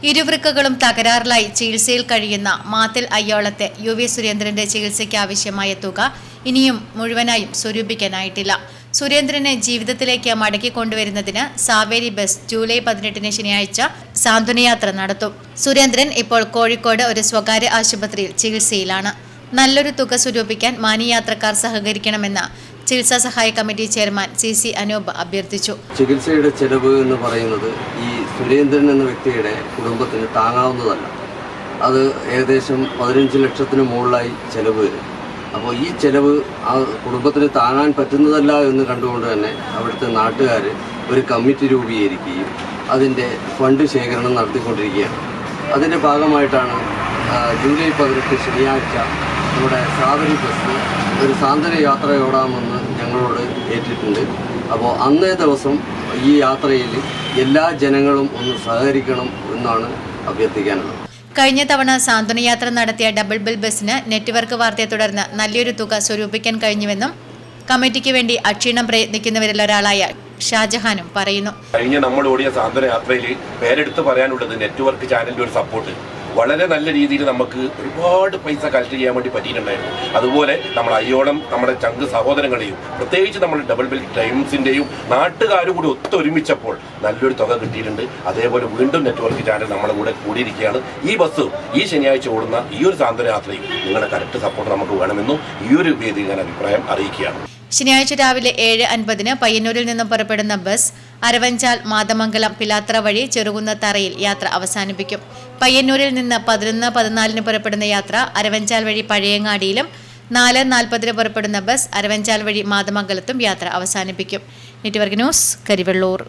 ഇരുവൃക്കകളും തകരാറിലായി ചികിത്സയിൽ കഴിയുന്ന മാത്തിൽ അയ്യോളത്തെ UV സുരേന്ദ്രന്റെ ചികിത്സയ്ക്ക് ആവശ്യമായ തുക ഇനിയും മുഴുവനായും സ്വരൂപിക്കാനായിട്ടില്ല. സുരേന്ദ്രനെ ജീവിതത്തിലേക്ക് മടക്കിക്കൊണ്ടുവരുന്നതിന് സാവേരി ബസ് ജൂലൈ 18 ശനിയാഴ്ച സാന്ത്വനയാത്ര നടത്തും. സുരേന്ദ്രൻ ഇപ്പോൾ കോഴിക്കോട് ഒരു സ്വകാര്യ ആശുപത്രിയിൽ ചികിത്സയിലാണ്. നല്ലൊരു തുക സ്വരൂപിക്കാൻ മാനിയാത്രക്കാർ സഹകരിക്കണമെന്ന് ചികിത്സാ സഹായ കമ്മിറ്റി ചെയർമാൻ CC അനൂപ് അഭ്യർത്ഥിച്ചു. ചികിത്സയുടെ ചെലവ് എന്ന് പറയുന്നത് ഈ സുരേന്ദ്രൻ എന്ന വ്യക്തിയുടെ കുടുംബത്തിന് താങ്ങാവുന്നതല്ല. അത് ഏകദേശം 15 ലക്ഷത്തിന് മുകളിലായി ചെലവ് വരും. അപ്പോൾ ഈ ചെലവ് ആ കുടുംബത്തിന് താങ്ങാൻ പറ്റുന്നതല്ല എന്ന് കണ്ടുകൊണ്ട് തന്നെ അവിടുത്തെ നാട്ടുകാർ ഒരു കമ്മിറ്റി രൂപീകരിക്കുകയും അതിൻ്റെ ഫണ്ട് ശേഖരണം നടത്തിക്കൊണ്ടിരിക്കുകയാണ്. അതിൻ്റെ ഭാഗമായിട്ടാണ് ജൂലൈ 18 ശനിയാഴ്ച നമ്മുടെ സാവരി ബസ് ഒരു സാന്ത്വന യാത്രയോടാമെന്ന് ഞങ്ങളോട് ഏറ്റിട്ടുണ്ട്. അപ്പോൾ അന്നേ ദിവസം ഈ യാത്രയിൽ എല്ലാ ജനങ്ങളും ഒന്ന് സഹകരിക്കണം എന്നാണ് അഭ്യർത്ഥിക്കാനുള്ളത്. കഴിഞ്ഞ തവണ സാന്ത്വനയാത്ര നടത്തിയ ഡബിൾ ബെൽ ബസ്സിന് നെറ്റ്വർക്ക് വാർത്തയെ തുടർന്ന് നല്ലൊരു തുക സ്വരൂപിക്കാൻ കഴിഞ്ഞുവെന്നും കമ്മിറ്റിക്ക് വേണ്ടി അക്ഷീണം പ്രയത്നിക്കുന്നവരിൽ ഒരാളായ ഷാജഹാനും പറയുന്നു. കഴിഞ്ഞ നമ്മൾ ഓടിയ സാന്ത്വന യാത്രയിൽ പേരെടുത്ത് പറയാനുള്ളത് നെറ്റ്വർക്ക് ചാനലിന്റെ ഒരു സപ്പോർട്ട് വളരെ നല്ല രീതിയിൽ നമുക്ക് ഒരുപാട് പൈസ കളക്ട് ചെയ്യാൻ വേണ്ടി പറ്റിയിട്ടുണ്ടായിരുന്നു. അതുപോലെ നമ്മൾ അയ്യോളം നമ്മുടെ ചങ്ക് സഹോദരങ്ങളെയും പ്രത്യേകിച്ച് നമ്മൾ ഡബിൾ ബെൽ ടൈംസിന്റെയും നാട്ടുകാരും കൂടി ഒത്തൊരുമിച്ചപ്പോൾ നല്ലൊരു തുക കിട്ടിയിട്ടുണ്ട്. അതേപോലെ വീണ്ടും നെറ്റ്വർക്ക് ചാനൽ നമ്മുടെ കൂടെ കൂടിയിരിക്കുകയാണ്. ഈ ബസ് ഈ ശനിയാഴ്ച ഓടുന്ന ഈ ഒരു സാന്ത്വന യാത്രയും നിങ്ങളുടെ കറക്റ്റ് സപ്പോർട്ട് നമുക്ക് വേണമെന്നും ഈ ഒരു വേദിയിൽ ഞാൻ അഭിപ്രായം അറിയിക്കുകയാണ്. ശനിയാഴ്ച രാവിലെ 7:50 പയ്യന്നൂരിൽ നിന്നും പുറപ്പെടുന്ന ബസ് അരവഞ്ചാൽ മാതമംഗലം പിലാത്ര വഴി ചെറുകുന്നത്തറയിൽ യാത്ര അവസാനിപ്പിക്കും. പയ്യന്നൂരിൽ നിന്ന് 11:14 പുറപ്പെടുന്ന യാത്ര അരവഞ്ചാൽ വഴി പഴയങ്ങാടിയിലും 4:40 പുറപ്പെടുന്ന ബസ് അരവഞ്ചാൽ വഴി മാതമംഗലത്തും യാത്ര അവസാനിപ്പിക്കും. Network news, Karivellur.